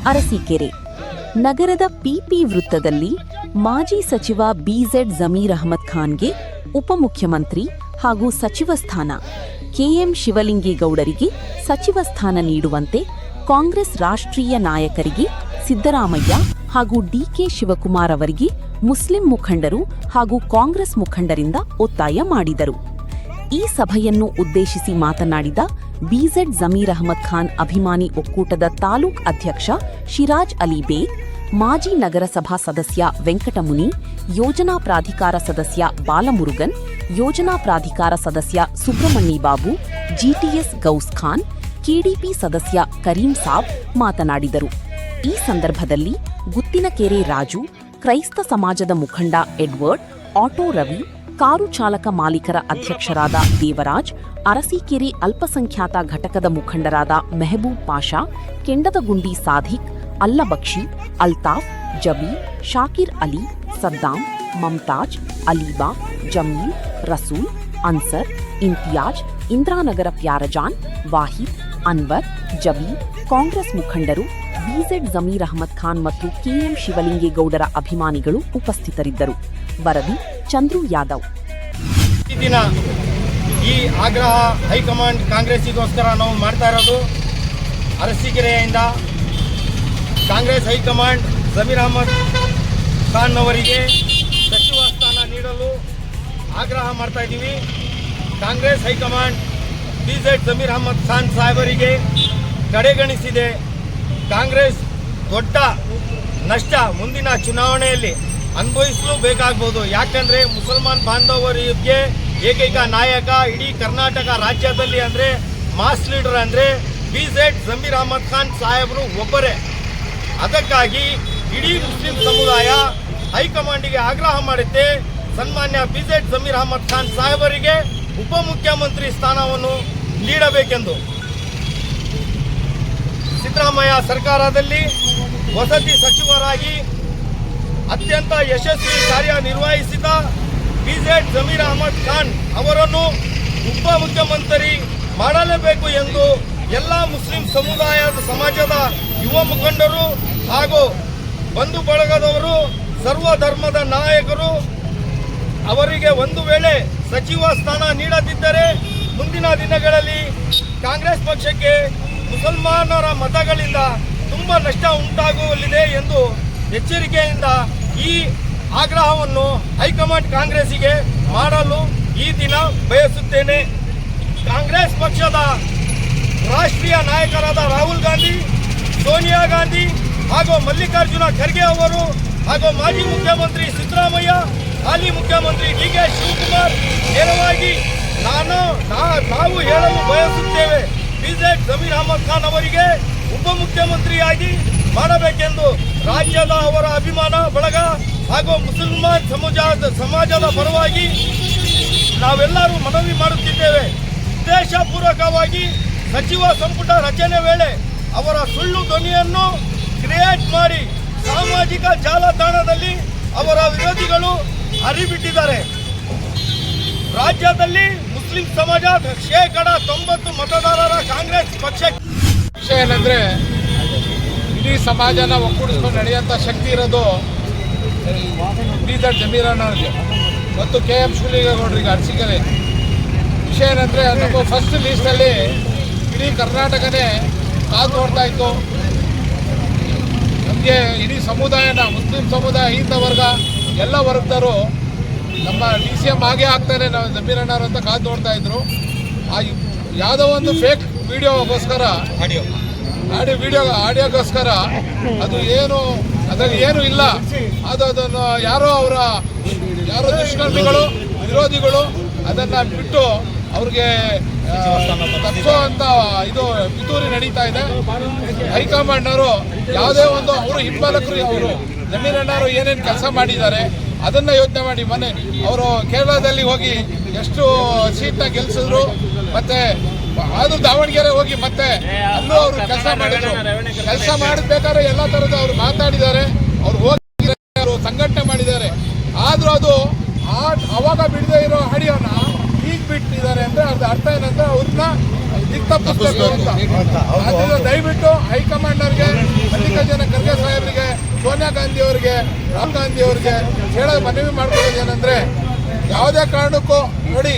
ಅರಸೀಕೆರೆ ನಗರದ ಪಿಪಿ ವೃತ್ತದಲ್ಲಿ ಮಾಜಿ ಸಚಿವ ಬಿಜೆಡ್ ಜಮೀರ್ ಅಹಮದ್ ಖಾನ್ಗೆ ಉಪಮುಖ್ಯಮಂತ್ರಿ ಹಾಗೂ ಸಚಿವ ಸ್ಥಾನ, ಕೆಎಂ ಶಿವಲಿಂಗೇಗೌಡರಿಗೆ ಸಚಿವ ಸ್ಥಾನ ನೀಡುವಂತೆ ಕಾಂಗ್ರೆಸ್ ರಾಷ್ಟ್ರೀಯ ನಾಯಕರಿಗೆ ಸಿದ್ದರಾಮಯ್ಯ ಹಾಗೂ ಡಿಕೆ ಶಿವಕುಮಾರ್ ಅವರಿಗೆ ಮುಸ್ಲಿಂ ಮುಖಂಡರು ಹಾಗೂ ಕಾಂಗ್ರೆಸ್ ಮುಖಂಡರಿಂದ ಒತ್ತಾಯ ಮಾಡಿದರು. ಈ ಸಭೆಯನ್ನು ಉದ್ದೇಶಿಸಿ ಮಾತನಾಡಿದ ಬಿಜೆಡ್ ಜಮೀರ್ ಅಹಮದ್ ಖಾನ್ ಅಭಿಮಾನಿ ಒಕ್ಕೂಟದ ತಾಲೂಕ್ ಅಧ್ಯಕ್ಷ ಶಿರಾಜ್ ಅಲಿ ಬೇಗ್, ಮಾಜಿ ನಗರಸಭಾ ಸದಸ್ಯ ವೆಂಕಟಮುನಿ, ಯೋಜನಾ ಪ್ರಾಧಿಕಾರ ಸದಸ್ಯ ಬಾಲಮುರುಗನ್, ಯೋಜನಾ ಪ್ರಾಧಿಕಾರ ಸದಸ್ಯ ಸುಬ್ರಹ್ಮಣಿ ಬಾಬು, ಜಿಟಿಎಸ್ ಗೌಸ್ ಖಾನ್, ಕೆಡಿಪಿ ಸದಸ್ಯ ಕರೀಂ ಸಾಬ್ ಮಾತನಾಡಿದರು. ಈ ಸಂದರ್ಭದಲ್ಲಿ ಗುತ್ತಿನಕೆರೆ ರಾಜು, ಕ್ರೈಸ್ತ ಸಮಾಜದ ಮುಖಂಡ ಎಡ್ವರ್ಡ್, ಆಟೋ ರವಿ, ಕಾರು ಚಾಲಕ ಮಾಲೀಕರ ಅಧ್ಯಕ್ಷರಾದ ದೇವರಾಜ್, ಅರಸೀಕೆರೆ ಅಲ್ಪಸಂಖ್ಯಾತ ಘಟಕದ ಮುಖಂಡರಾದ ಮೆಹಬೂಬ್ ಪಾಷಾ, ಕೆಂಡದಗುಂಡಿ ಸಾದಿಕ್, ಅಲ್ಲಬಕ್ಷಿ, ಅಲ್ತಾಫ್, ಜಬೀರ್, ಶಾಕಿರ್ ಅಲಿ, ಸದ್ದಾಂ, ಮಮ್ತಾಜ್, ಅಲೀಬಾ, ಜಮೀಲ್, ರಸೂಲ್, ಅನ್ಸರ್, ಇಂತಿಯಾಜ್, ಇಂದ್ರಾನಗರ ಪ್ಯಾರಜಾನ್, ವಾಹಿದ್, ಅನ್ವರ್, ಜಬೀರ್, ಕಾಂಗ್ರೆಸ್ ಮುಖಂಡರು, ಬಿಜೆಡ್ ಜಮೀರ್ ಅಹಮದ್ ಖಾನ್ ಮತ್ತು ಕೆಎಂ ಶಿವಲಿಂಗೇಗೌಡರ ಅಭಿಮಾನಿಗಳು ಉಪಸ್ಥಿತರಿದ್ದರು. ವರದಿ ಚಂದ್ರು ಯಾದವ್. ಈ ಆಗ್ರಹ ಹೈಕಮಾಂಡ್ ಕಾಂಗ್ರೆಸ್ಸಿಗೋಸ್ಕರ ನಾವು ಮಾಡ್ತಾ ಇರೋದು. ಅರಸೀಕೆರೆಯಿಂದ ಕಾಂಗ್ರೆಸ್ ಹೈಕಮಾಂಡ್ ಜಮೀರ್ ಅಹಮದ್ ಖಾನ್ ಅವರಿಗೆ ಸಚಿವ ಸ್ಥಾನ ನೀಡಲು ಆಗ್ರಹ ಮಾಡ್ತಾ ಇದ್ದೀವಿ. ಕಾಂಗ್ರೆಸ್ ಹೈಕಮಾಂಡ್ ಬಿಜೆಡ್ ಜಮೀರ್ ಅಹಮದ್ ಖಾನ್ ಸಾಹೇಬರಿಗೆ ಕಡೆಗಣಿಸಿದೆ. ಕಾಂಗ್ರೆಸ್ ದೊಡ್ಡ ನಷ್ಟ ಮುಂದಿನ ಚುನಾವಣೆಯಲ್ಲಿ ಅನುಭವಿಸಲು ಬೇಕಾಗಬಹುದು. ಯಾಕಂದರೆ ಮುಸಲ್ಮಾನ್ ಬಾಂಧವರಿಗೆ ಏಕೈಕ ನಾಯಕ ಇಡೀ ಕರ್ನಾಟಕ ರಾಜ್ಯದಲ್ಲಿ ಅಂದರೆ ಮಾಸ್ ಲೀಡರ್ ಅಂದರೆ ಬಿಜೆಡ್ ಜಮೀರ್ ಅಹಮದ್ ಖಾನ್ ಸಾಹೇಬರು ಒಬ್ಬರೇ. ಅದಕ್ಕಾಗಿ ಇಡೀ ಮುಸ್ಲಿಂ ಸಮುದಾಯ ಹೈಕಮಾಂಡಿಗೆ ಆಗ್ರಹ ಮಾಡುತ್ತೆ, ಸನ್ಮಾನ್ಯ ಬಿಜೆಡ್ ಜಮೀರ್ ಅಹಮದ್ ಖಾನ್ ಸಾಹೇಬರಿಗೆ ಉಪಮುಖ್ಯಮಂತ್ರಿ ಸ್ಥಾನವನ್ನು ನೀಡಬೇಕೆಂದು. ಸಿದ್ದರಾಮಯ್ಯ ಸರ್ಕಾರದಲ್ಲಿ ವಸತಿ ಸಚಿವರಾಗಿ ಅತ್ಯಂತ ಯಶಸ್ವಿ ಕಾರ್ಯನಿರ್ವಹಿಸಿದ ಬಿಜೆಡ್ ಜಮೀರ್ ಅಹಮದ್ ಖಾನ್ ಅವರನ್ನು ಉಪಮುಖ್ಯಮಂತ್ರಿ ಮಾಡಲೇಬೇಕು ಎಂದು ಎಲ್ಲ ಮುಸ್ಲಿಂ ಸಮಾಜದ ಯುವ ಮುಖಂಡರು ಹಾಗೂ ಬಂಧು ಬಳಗದವರು, ಸರ್ವ ಧರ್ಮದ ನಾಯಕರು ಅವರಿಗೆ ಒಂದು ವೇಳೆ ಸಚಿವ ಸ್ಥಾನ ನೀಡದಿದ್ದರೆ ಮುಂದಿನ ದಿನಗಳಲ್ಲಿ ಕಾಂಗ್ರೆಸ್ ಪಕ್ಷಕ್ಕೆ ಮುಸಲ್ಮಾನರ ಮತಗಳಿಂದ ತುಂಬ ನಷ್ಟ ಉಂಟಾಗಲಿದೆ ಎಂದು ಎಚ್ಚರಿಕೆಯಿಂದ ಈ ಆಗ್ರಹವನ್ನು ಹೈಕಮಾಂಡ್ ಕಾಂಗ್ರೆಸ್ಸಿಗೆ ಮಾಡಲು ಈ ದಿನ ಬಯಸುತ್ತೇನೆ. ಕಾಂಗ್ರೆಸ್ ಪಕ್ಷದ ರಾಷ್ಟ್ರೀಯ ನಾಯಕರಾದ ರಾಹುಲ್ ಗಾಂಧಿ, ಸೋನಿಯಾ ಗಾಂಧಿ ಹಾಗೂ ಮಲ್ಲಿಕಾರ್ಜುನ ಖರ್ಗೆ ಅವರು ಹಾಗೂ ಮಾಜಿ ಮುಖ್ಯಮಂತ್ರಿ ಸಿದ್ದರಾಮಯ್ಯ, ಹಾಲಿ ಮುಖ್ಯಮಂತ್ರಿ ಡಿಕೆ ಶಿವಕುಮಾರ್ ನೇರವಾಗಿ ನಾವು ಹೇಳಲು ಬಯಸುತ್ತೇವೆ, ಬಿಜೆಡ್ ಜಮೀರ್ ಅಹಮದ್ ಖಾನ್ ಅವರಿಗೆ ಉಪಮುಖ್ಯಮಂತ್ರಿಯಾಗಿ ಮಾಡಬೇಕೆಂದು ರಾಜ್ಯದ ಅವರ ಅಭಿಮಾನ ಬಳಗ ಹಾಗೂ ಮುಸಲ್ಮಾನ್ ಸಮಾಜದ ಪರವಾಗಿ ನಾವೆಲ್ಲರೂ ಮನವಿ ಮಾಡುತ್ತಿದ್ದೇವೆ. ಉದ್ದೇಶಪೂರ್ವಕವಾಗಿ ಸಚಿವ ಸಂಪುಟ ರಚನೆ ವೇಳೆ ಅವರ ಸುಳ್ಳು ಧ್ವನಿಯನ್ನು ಕ್ರಿಯೇಟ್ ಮಾಡಿ ಸಾಮಾಜಿಕ ಜಾಲತಾಣದಲ್ಲಿ ಅವರ ವಿರೋಧಿಗಳು ಹರಿಬಿಟ್ಟಿದ್ದಾರೆ. ರಾಜ್ಯದಲ್ಲಿ ಮುಸ್ಲಿಂ ಸಮಾಜ 90% ಮತದಾರರ ಕಾಂಗ್ರೆಸ್ ಪಕ್ಷ. ವಿಷಯ ಏನಂದ್ರೆ ಇಡೀ ಸಮಾಜನ ಒಕ್ಕೂಡಿಸ್ಕೊಂಡು ನಡೆಯುವಂಥ ಶಕ್ತಿ ಇರೋದು ಬಿಜೆಡ್ ಜಮೀರ್ ಅಹಮದ್ ಮತ್ತು ಕೆಎಂ ಶಿವಲಿಂಗೇಗೌಡರಿಗೆ ಅರಸೀಕೆರೆ. ವಿಷಯ ಏನಂದರೆ ನಮ್ಮ ಫಸ್ಟ್ ಲೀಸ್ಟಲ್ಲಿ ಇಡೀ ಕರ್ನಾಟಕನೇ ಕಾದು ನೋಡ್ತಾ ಇತ್ತು. ನಮಗೆ ಇಡೀ ಸಮುದಾಯನ ಮುಸ್ಲಿಂ ಸಮುದಾಯ, ಹಿಂದ ವರ್ಗ ಎಲ್ಲ ವರ್ಗದವರು ನಮ್ಮ DCM ಆಗೇ ಆಗ್ತಾನೆ ನಾವು ಜಮೀರ್ ಅಣ್ಣವ್ರು ಅಂತ ಕಾದು ನೋಡ್ತಾ ಇದ್ರು. ಯಾವುದೋ ಒಂದು ಫೇಕ್ ವಿಡಿಯೋಗೋಸ್ಕರ ಆಡಿಯೋಗೋಸ್ಕರ ಅದು ಅದರಲ್ಲಿ ಏನೂ ಇಲ್ಲ, ಅದನ್ನು ಯಾರೋ ದುಷ್ಕರ್ಮಿಗಳು, ವಿರೋಧಿಗಳು ಅದನ್ನು ಬಿಟ್ಟು ಅವ್ರಿಗೆ ತಪ್ಪಿಸುವಂಥ ಇದು ಪಿತೂರಿ ನಡೀತಾ ಇದೆ. ಹೈಕಮಾಂಡ್ನವರು ಯಾವುದೇ ಒಂದು ಅವರು ಹಿಂಬಾಲಕರು, ಅವರು ಜಮೀರ್ ಅಣ್ಣವರು ಏನೇನು ಕೆಲಸ ಮಾಡಿದ್ದಾರೆ ಅದನ್ನು ಯೋಚನೆ ಮಾಡಿ. ಮೊನ್ನೆ ಅವರು ಕೇರಳದಲ್ಲಿ ಹೋಗಿ ಎಷ್ಟು ಸೀಟ್ನ ಗೆಲ್ಲಿಸಿದ್ರು, ಮತ್ತು ಅದು ದಾವಣಗೆರೆ ಹೋಗಿ ಮತ್ತೆ ಅಲ್ಲೂ ಅವರು ಕೆಲಸ ಮಾಡಿದ್ರು. ಕೆಲಸ ಮಾಡಬೇಕಾದ್ರೆ ಎಲ್ಲ ಥರದ ಅವರು ಮಾತಾಡಿದ್ದಾರೆ, ಅವ್ರು ಹೋಗಿ ಅವರು ಸಂಘಟನೆ ಮಾಡಿದ್ದಾರೆ. ಆದರೂ ಅದು ಅವಾಗ ಬಿಡದೇ ಇರೋ ಆಡಿಯೋನ ಈಗ ಬಿಟ್ಟಿದ್ದಾರೆ ಅಂದರೆ ಅದ್ರ ಅರ್ಥ ಏನಂದ್ರೆ ಅವ್ರನ್ನ ದಿಕ್ತಪ್ಪಿಸ್ಬೇಕು ಅಂತ. ದಯವಿಟ್ಟು ಹೈಕಮಾಂಡರ್ಗೆ ಮಲ್ಲಿಕಾರ್ಜುನ ಅವರಿಗೆ ರಾಹುಲ್ ಗಾಂಧಿ ಅವರಿಗೆ ಹೇಳೋ ಮನವಿ ಮಾಡ್ಕೊಳ್ಳೋದು ಏನಂದರೆ, ಯಾವುದೇ ಕಾರಣಕ್ಕೂ ನೋಡಿ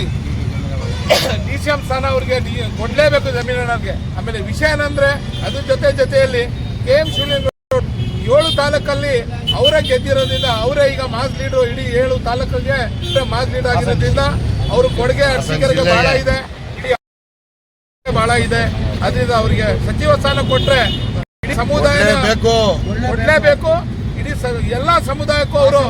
DCM ಸ್ಥಾನ ಅವ್ರಿಗೆ ಕೊಡಲೇಬೇಕು ಜಮೀರಣ್ಣವ್ರಿಗೆ. ಆಮೇಲೆ ವಿಷಯ ಏನಂದರೆ, ಅದ್ರ ಜೊತೆಯಲ್ಲಿ KM ಶಿವಲಿಂಗೇಗೌಡರು 7 ತಾಲೂಕಲ್ಲಿ ಅವರೇ ಗೆದ್ದಿರೋದ್ರಿಂದ, ಅವರೇ ಈಗ ಮಾಸ್ ಲೀಡ್ರು. ಇಡೀ 7 ತಾಲೂಕಿಗೆ ಮಾಸ್ ಲೀಡ್ ಆಗಿರೋದ್ರಿಂದ ಅವ್ರ ಕೊಡುಗೆ ಅರಸೀಕೆರೆಗೆ ಬಹಳ ಇದೆ, ಇಡೀ ಬಹಳ ಇದೆ. ಅದರಿಂದ ಅವರಿಗೆ ಸಚಿವ ಸ್ಥಾನ ಕೊಟ್ಟರೆ ಇಡೀ ಸಮುದಾಯ ಕೊಡಲೇಬೇಕು. ಇಡೀ ಎಲ್ಲ ಸಮುದಾಯಕ್ಕೂ ಅವರು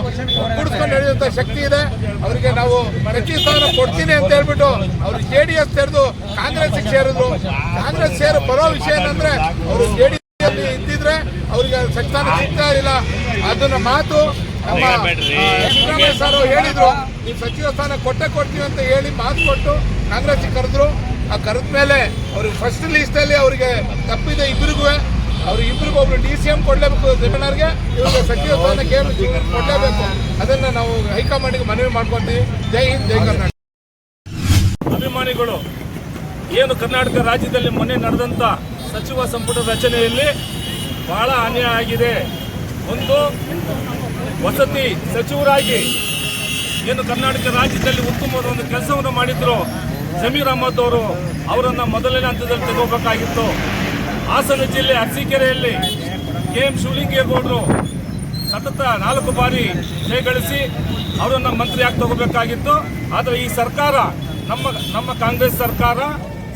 ಕೂಡಿಸ್ಕೊಂಡು ನಡೆಯುವಂಥ ಶಕ್ತಿ ಇದೆ. ಅವರಿಗೆ ನಾವು ಸಚಿವ ಸ್ಥಾನ ಕೊಡ್ತೀನಿ ಅಂತ ಹೇಳ್ಬಿಟ್ಟು ಅವರು JDS ತೆರೆದು ಕಾಂಗ್ರೆಸ್ಗೆ ಸೇರಿದ್ರು. ಕಾಂಗ್ರೆಸ್ ಬರೋ ವಿಷಯ ಏನಂದ್ರೆ, ಅವರು JDS ಇದ್ದಿದ್ರೆ ಅವ್ರಿಗೆ ಸಚಿವ ಸಿಗ್ತಾ ಇಲ್ಲ. ಅದನ್ನ ಮಾತು ನಮ್ಮ ಸಿದ್ದರಾಮಯ್ಯ ಸರ್ ಹೇಳಿದ್ರು, ನೀವು ಸಚಿವ ಸ್ಥಾನ ಕೊಡ್ತೀವಿ ಅಂತ ಹೇಳಿ ಮಾತು ಕೊಟ್ಟು ಕಾಂಗ್ರೆಸ್ಗೆ ಕರೆದ್ರು. ಆ ಕರೆದ ಮೇಲೆ ಅವ್ರಿಗೆ ಫಸ್ಟ್ ಲಿಸ್ಟ್ ಅಲ್ಲಿ ಅವರಿಗೆ ತಪ್ಪಿದೆ ಇಬ್ಬರಿಗೂ. ಇಬ್ಬರಿಗೂ ಒಬ್ರು DCM ಕೊಡ್ಲೇಬೇಕು ಜಮೀನವ್ರಿಗೆ, ಇವಾಗ ಸಚಿವ ಸ್ಥಾನ KM ಕೊಡ್ಲೇಬೇಕು. ಅದನ್ನ ನಾವು ಹೈಕಮಾಂಡ್ಗೆ ಮನವಿ ಮಾಡ್ಕೊತೀವಿ. ಜೈ ಹಿಂದ್, ಜೈ ಕರ್ನಾಟಕ. ಅಭಿಮಾನಿಗಳು ಏನು ಕರ್ನಾಟಕ ರಾಜ್ಯದಲ್ಲಿ ಮೊನ್ನೆ ನಡೆದಂತ ಸಚಿವ ಸಂಪುಟ ರಚನೆಯಲ್ಲಿ ಬಹಳ ಅನ್ಯಾಯ ಆಗಿದೆ. ಒಂದು, ವಸತಿ ಸಚಿವರಾಗಿ ಏನು ಕರ್ನಾಟಕ ರಾಜ್ಯದಲ್ಲಿ ಉತ್ತಮವಾದ ಒಂದು ಕೆಲಸವನ್ನು ಮಾಡಿದ್ರು ಜಮೀರ್ ಅಹಮದ್ ಅವರು, ಅವರನ್ನ ಮೊದಲನೇ ಹಂತದಲ್ಲಿ ತಗೋಬೇಕಾಗಿತ್ತು. ಹಾಸನ ಜಿಲ್ಲೆ ಅರಸೀಕೆರೆಯಲ್ಲಿ KM ಶಿವಲಿಂಗೇಗೌಡರು ಸತತ 4 ಬಾರಿ ಜಯಗಳಿಸಿ ಅವರನ್ನ ಮಂತ್ರಿಯಾಗಿ ತಗೋಬೇಕಾಗಿತ್ತು. ಆದರೆ ಈ ಸರ್ಕಾರ, ನಮ್ಮ ಕಾಂಗ್ರೆಸ್ ಸರ್ಕಾರ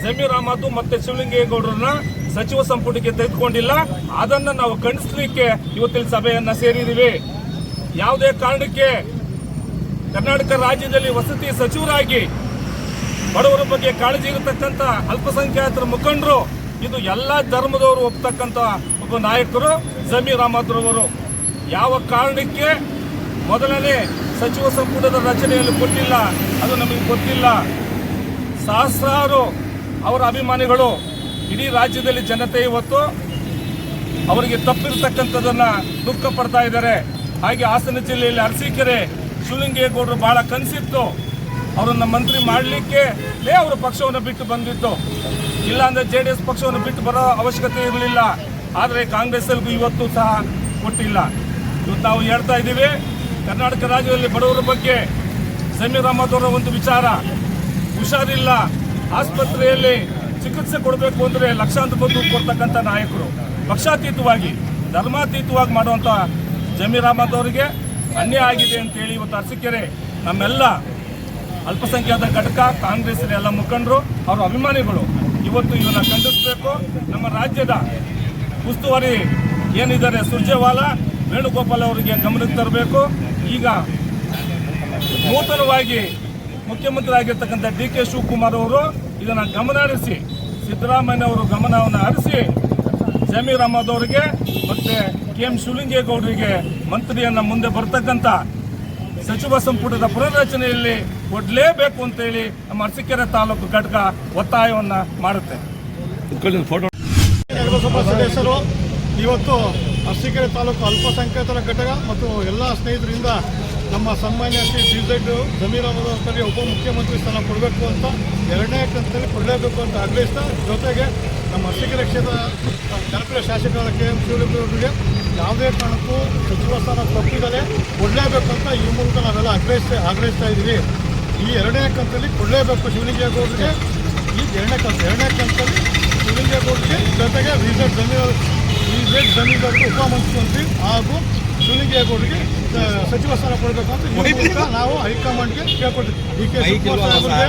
ಜಮೀರ್ ಅಹಮದ್ ಮತ್ತೆ ಶಿವಲಿಂಗೇಗೌಡರನ್ನ ಸಚಿವ ಸಂಪುಟಕ್ಕೆ ತೆಗೆದುಕೊಂಡಿಲ್ಲ. ಅದನ್ನ ನಾವು ಖಂಡಿಸಲಿಕ್ಕೆ ಇವತ್ತಿನ ಸಭೆಯನ್ನ ಸೇರಿದ್ದೀವಿ. ಯಾವುದೇ ಕಾರಣಕ್ಕೆ ಕರ್ನಾಟಕ ರಾಜ್ಯದಲ್ಲಿ ವಸತಿ ಸಚಿವರಾಗಿ ಬಡವರ ಬಗ್ಗೆ ಕಾಳಜಿ ಇರತಕ್ಕಂಥ ಅಲ್ಪಸಂಖ್ಯಾತರ ಮುಖಂಡರು, ಇದು ಎಲ್ಲ ಧರ್ಮದವರು ಒಪ್ತಕ್ಕಂಥ ಒಬ್ಬ ನಾಯಕರು ಜಮೀರ್ ಅಹಮದ್ ರವರು. ಯಾವ ಕಾರಣಕ್ಕೆ ಮೊದಲನೇ ಸಚಿವ ಸಂಪುಟದ ರಚನೆಯಲ್ಲಿ ಕೊಟ್ಟಿಲ್ಲ ಅದು ನಮಗೆ ಗೊತ್ತಿಲ್ಲ. ಸಹಸ್ರಾರು ಅವರ ಅಭಿಮಾನಿಗಳು, ಇಡೀ ರಾಜ್ಯದಲ್ಲಿ ಜನತೆ ಇವತ್ತು ಅವರಿಗೆ ತಪ್ಪಿರ್ತಕ್ಕಂಥದ್ದನ್ನ ದುಃಖ ಪಡ್ತಾ ಇದ್ದಾರೆ. ಹಾಗೆ ಹಾಸನ ಜಿಲ್ಲೆಯಲ್ಲಿ ಅರಸೀಕೆರೆ ಶಿವಲಿಂಗೇಗೌಡರು ಬಹಳ ಕನಸಿತ್ತು ಅವರನ್ನ ಮಂತ್ರಿ ಮಾಡಲಿಕ್ಕೆ. ಅವರ ಪಕ್ಷವನ್ನು ಬಿಟ್ಟು ಬಂದಿತ್ತು, ಇಲ್ಲಾಂದ್ರೆ JDS ಪಕ್ಷವನ್ನು ಬಿಟ್ಟು ಬರೋ ಅವಶ್ಯಕತೆ ಇರಲಿಲ್ಲ. ಆದರೆ ಕಾಂಗ್ರೆಸ್ಗೂ ಇವತ್ತು ಸಹ ಕೊಟ್ಟಿಲ್ಲ. ಇವತ್ತು ನಾವು ಹೇಳ್ತಾ ಇದ್ದೀವಿ, ಕರ್ನಾಟಕ ರಾಜ್ಯದಲ್ಲಿ ಬಡವರ ಬಗ್ಗೆ ಜಮೀರ್ ಅಹಮದ್ ಅವರ ಒಂದು ವಿಚಾರ, ಹುಷಾರಿಲ್ಲ, ಆಸ್ಪತ್ರೆಯಲ್ಲಿ ಚಿಕಿತ್ಸೆ ಕೊಡಬೇಕು ಅಂದರೆ ಲಕ್ಷಾಂತರ ದುಡ್ಡು ಕೊಡ್ತಕ್ಕಂಥ ನಾಯಕರು, ಪಕ್ಷಾತೀತವಾಗಿ ಧರ್ಮಾತೀತವಾಗಿ ಮಾಡುವಂಥ ಜಮೀರ್ ಅಹಮದ್ ಅವರಿಗೆ ಅನ್ಯಾಯ ಆಗಿದೆ ಅಂತೇಳಿ ಇವತ್ತು ಅರಸೀಕೆರೆ ನಮ್ಮೆಲ್ಲ ಅಲ್ಪಸಂಖ್ಯಾತ ಘಟಕ, ಕಾಂಗ್ರೆಸ್ಸಿನ ಎಲ್ಲ ಮುಖಂಡರು, ಅವರ ಅಭಿಮಾನಿಗಳು ಇವತ್ತು ಇವನ್ನ ಖಂಡಿಸಬೇಕು. ನಮ್ಮ ರಾಜ್ಯದ ಉಸ್ತುವಾರಿ ಏನಿದ್ದಾರೆ ಸುರ್ಜೇವಾಲಾ, ವೇಣುಗೋಪಾಲ್ ಅವರಿಗೆ ಗಮನಕ್ಕೆ ತರಬೇಕು. ಈಗ ನೂತನವಾಗಿ ಮುಖ್ಯಮಂತ್ರಿ ಆಗಿರ್ತಕ್ಕಂಥ DK ಶಿವಕುಮಾರ್ ಅವರು ಇದನ್ನು ಗಮನ ಹರಿಸಿ, ಸಿದ್ದರಾಮಯ್ಯ ಅವರು ಗಮನವನ್ನು ಹರಿಸಿ ಜಮೀರ್ ಅಹಮದ್ ಅವರಿಗೆ ಮತ್ತೆ KM ಶಿವಲಿಂಗೇಗೌಡರಿಗೆ ಮಂತ್ರಿಯನ್ನ ಮುಂದೆ ಬರ್ತಕ್ಕಂಥ ಸಚಿವ ಸಂಪುಟದ ಪುನರ್ರಚನೆಯಲ್ಲಿ ಕೊಡಲೇಬೇಕು ಅಂತೇಳಿ ನಮ್ಮ ಅರಸೀಕೆರೆ ತಾಲೂಕು ಘಟಕ ಒತ್ತಾಯವನ್ನ ಮಾಡುತ್ತೆ. ಸದಸ್ಯರು ಇವತ್ತು ಅರಸೀಕೆರೆ ತಾಲೂಕು ಅಲ್ಪಸಂಖ್ಯಾತರ ಘಟಕ ಮತ್ತು ಎಲ್ಲ ಸ್ನೇಹಿತರಿಂದ ನಮ್ಮ ಸನ್ಮಾನ್ಯ ಶ್ರೀ BZ ಜಮೀರ್ ಅಹಮದ್ ಅವರಿಗೆ ಉಪಮುಖ್ಯಮಂತ್ರಿ ಸ್ಥಾನ ಕೊಡಬೇಕು ಅಂತ 2ನೇ ಕಂತಲ್ಲಿ ಕೊಡಲೇಬೇಕು ಅಂತ ಆಗ್ರಹಿಸ್ತಾ, ಜೊತೆಗೆ ನಮ್ಮ ಅರಸೀಕೆರೆ ಕ್ಷೇತ್ರ ಜನಪ್ರಿಯ ಶಾಸಕರಾದ KM ಶಿವಲಿಂಗೇಗೌಡರಿಗೆ ಯಾವುದೇ ಕಾರಣಕ್ಕೂ ಸಚಿವ ಸ್ಥಾನ ತಪ್ಪಿದರೆ ಕೊಡಲೇಬೇಕು ಅಂತ ಈ ಮೂಲಕ ನಾವೆಲ್ಲ ಆಗ್ರಹಿಸ್ತಾ ಇದ್ದೀವಿ. ಈ 2ನೇ ಕಂತಲ್ಲಿ ಕೊಡಲೇಬೇಕು ಶಿವಲಿಂಗೇಗೌಡರಿಗೆ. ಈ 2ನೇ ಕಂತಲ್ಲಿ ಶಿವಲಿಂಗೇಗೌಡರಿಗೆ ಜೊತೆಗೆ BZ ಜಮೀರ್ ಅವರಿಗೆ ಉಪಮುಖ್ಯಮಂತ್ರಿ ಹಾಗೂ ಶಿವಲಿಂಗೇಗೌಡರಿಗೆ ಸಚಿವ ಸ್ಥಾನ ಕೊಡಬೇಕು ಅಂತ ಈ ಮೂಲಕ ನಾವು ಹೈಕಮಾಂಡ್ಗೆ ಕೇಳ್ಕೊಳ್ತೀವಿ. DK ಶಿವಕುಮಾರ್ ಸಾಹೇಬರಿಗೆ,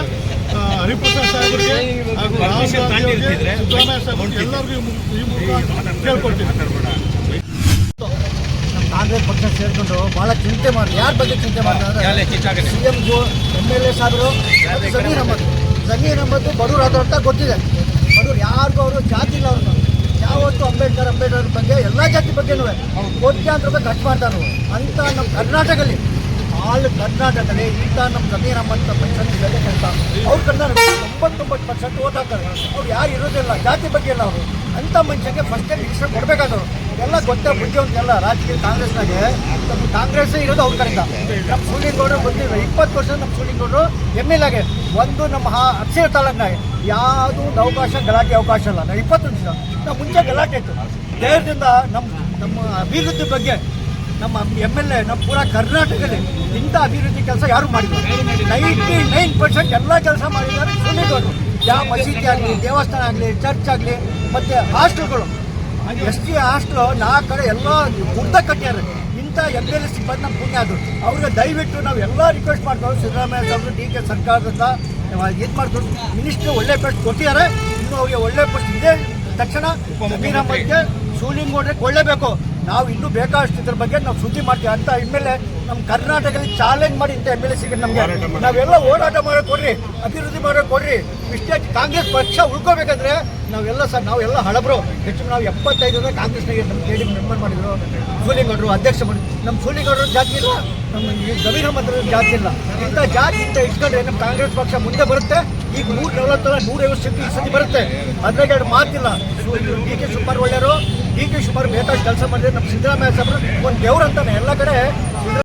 ಹರಿಪ್ರಸಾದ್ ಸಾಹೇಬರಿಗೆ ಹಾಗೂ ರಾಹುಲ್ ಗಾಂಧಿ ಅವರಿಗೆ, ಸಿದ್ದರಾಮಯ್ಯ ಸಾಹೇಬರಿಗೆ ಎಲ್ಲರಿಗೂ ಈ ಮೂಲಕ ಕೇಳ್ಕೊಳ್ತೀವಿ. ಕಾಂಗ್ರೆಸ್ ಪಕ್ಷ ಸೇರಿಕೊಂಡು ಭಾಳ ಚಿಂತೆ ಮಾಡಿ, ಯಾರ ಬಗ್ಗೆ ಚಿಂತೆ ಮಾಡ್ತಾರೆ? CM MLA ಸಾಹೇಬರು ಮತ್ತು ಜಮೀರ್ ಅಹಮದ್ ಬಡವರು ಅಂತ ಗೊತ್ತಿದೆ. ಬಡವರು ಯಾರಿಗೂ ಅವರು ಜಾತಿ ಇಲ್ಲ. ಅವ್ರನ್ನ ಯಾವತ್ತು ಅಂಬೇಡ್ಕರ್ ಬಗ್ಗೆ ಎಲ್ಲ ಜಾತಿ ಬಗ್ಗೆನೂ ಕೋಟ್ಯಾಂತರ ರೂಪಾಯಿ ಖರ್ಚು ಮಾಡ್ತಾರೆ. ಅಂತ ನಮ್ಮ ಕರ್ನಾಟಕದಲ್ಲಿ ಇಂಥ ನಮ್ಮ ಜಮೀರ್ ಅಹಮದ್ ಪಕ್ಷ ಕೆಲಸ ಅವ್ರು ಕರ್ನಾಟಕ 99% ಓಟ್ ಹಾಕ್ತಾರೆ. ಅವ್ರು ಯಾರು ಇರೋದಿಲ್ಲ, ಜಾತಿ ಬಗ್ಗೆ ಇಲ್ಲ. ಅವರು ಅಂಥ ಮನುಷ್ಯಕ್ಕೆ ಫಸ್ಟ್ ರಿಜಿಸ್ಟರ್ ಕೊಡಬೇಕಾದವರು ಎಲ್ಲ ಗೊತ್ತೇ ಬುದ್ಧಿವಂತೆಲ್ಲ ರಾಜಕೀಯ ಕಾಂಗ್ರೆಸ್ನಾಗೆ ನಮ್ಮ ಕಾಂಗ್ರೆಸ್ಸೇ ಇರೋದು ಅವ್ರ ಕಡೆಯಿಂದ. ನಮ್ಮ ಶಿವಲಿಂಗೇಗೌಡರು ಬಂದಿಲ್ಲ 20 ವರ್ಷ ನಮ್ಮ ಶಿವಲಿಂಗೇಗೌಡರು MLA ಒಂದು ನಮ್ಮ ಅರಸೀಕೆರೆ ತಾಲೂಕಿನಾಗೆ ಯಾವುದೂ ಒಂದು ಅವಕಾಶ, ಗಲಾಟೆ ಅವಕಾಶ ಇಲ್ಲ. ನಾವು 20 ನಿಮಿಷ ನಾವು ಮುಂಚೆ ಗಲಾಟೆ ಇತ್ತು. ಧೈರ್ಯದಿಂದ ನಮ್ಮ ಅಭಿವೃದ್ಧಿ ಬಗ್ಗೆ ನಮ್ಮ MLA ನಮ್ಮ ಪೂರಾ ಕರ್ನಾಟಕದಲ್ಲಿ ಇಂಥ ಅಭಿವೃದ್ಧಿ ಕೆಲಸ ಯಾರು ಮಾಡಿಲ್ಲ. 99% ಎಲ್ಲ ಕೆಲಸ ಮಾಡಿದ್ದಾರೆ ಸುಳ್ಳಿಗೌಡರು. ಯಾವ ಮಸೀದಿ ಆಗಲಿ, ದೇವಸ್ಥಾನ ಆಗಲಿ, ಚರ್ಚ್ ಆಗಲಿ, ಮತ್ತು ಹಾಸ್ಟೆಲ್ಗಳು, ST ಹಾಸ್ಟೆಲು 4 ಕಡೆ ಎಲ್ಲ ಉದ್ದ ಕಟ್ಟ್ಯಾರ. ಇಂಥ MLA ಸಿಬ್ಬಂದಿ ನಮ್ಮ ಪುಣ್ಯ ಅದು. ಅವ್ರಿಗೆ ದಯವಿಟ್ಟು ನಾವು ಎಲ್ಲ ರಿಕ್ವೆಸ್ಟ್ ಮಾಡ್ತೀವಿ, ಸಿದ್ದರಾಮಯ್ಯ ಸಾಹೇಬರು DK ಸರ್ಕಾರದಿಂದ ಇದು ಮಾಡ್ಕೊಂಡು ಮಿನಿಸ್ಟ್ರು ಒಳ್ಳೆ ಪೋಸ್ಟ್ ಕೊಟ್ಟಿದ್ದಾರೆ. ಇನ್ನು ಅವ್ರಿಗೆ ಒಳ್ಳೆ ಪೋಸ್ಟ್ ಇದೆ. ತಕ್ಷಣ ಜಮೀರ್ ಅಹ್ಮದ್ಗೆ ಸೂಲಿಂಗೌಡ್ರೆ ಕೊಳ್ಳೇಬೇಕು. ನಾವು ಇನ್ನೂ ಬೇಕಾದಷ್ಟು ಇದ್ರ ಬಗ್ಗೆ ನಾವು ಸುದ್ದಿ ಮಾಡ್ತೀವಿ ಅಂತ MLA ನಮ್ಮ ಕರ್ನಾಟಕದಲ್ಲಿ ಚಾಲೆಂಜ್ ಮಾಡಿ ಇಂಥ MLA ಸಿಗುತ್ತೆ ನಮಗೆ. ನಾವೆಲ್ಲ ಹೋರಾಟ ಮಾಡೋಕೆ ಕೊಡ್ರಿ, ಅಭಿವೃದ್ಧಿ ಮಾಡೋಕೆ ಕೊಡ್ರಿ. ಇಷ್ಟೇ ಕಾಂಗ್ರೆಸ್ ಪಕ್ಷ ಉಳ್ಕೋಬೇಕಂದ್ರೆ ನಾವೆಲ್ಲ ಹಳಬ್ರು. ಹೆಚ್ಚು ನಾವು 75 ಕಾಂಗ್ರೆಸ್ನಾಗೆ ನಮ್ಮ KD ಮೆಂಬರ್ ಮಾಡಿದ್ರು. ಸೂಲಿಗೌಡರು ಅಧ್ಯಕ್ಷ ಮಾಡಿ. ನಮ್ಮ ಸೂಲಿಗೌಡರು ಜಾತಿ ಇಲ್ಲ, ನಮ್ಮ ಜಮೀರ್ ಅಹ್ಮದ್ ಜಾತಿ ಇಲ್ಲ. ಇಂಥ ಜಾತಿ ಇಂಥ ಇಟ್ಕೊಂಡ್ರೆ ನಮ್ಮ ಕಾಂಗ್ರೆಸ್ ಪಕ್ಷ ಮುಂದೆ ಬರುತ್ತೆ. ಈಗ 140 ಸೀಟ್ ಈ ಸತಿ ಬರುತ್ತೆ. ಅದ್ರಾಗ 2 ಮಾತಿಲ್ಲ. DK ಶಿವಕುಮಾರ್ ಒಳ್ಳೆಯವರು. DK ಶಿವಕುಮಾರ್ ಬೇಕಾದ ಕೆಲಸ ಮಾಡಿದ್ರೆ ನಮ್ಮ ಸಿದ್ದರಾಮಯ್ಯ ಸಾಹೇಬರು ಒಂದು ದೇವ್ರು ಅಂತಾನೆ ಎಲ್ಲ ಕಡೆ.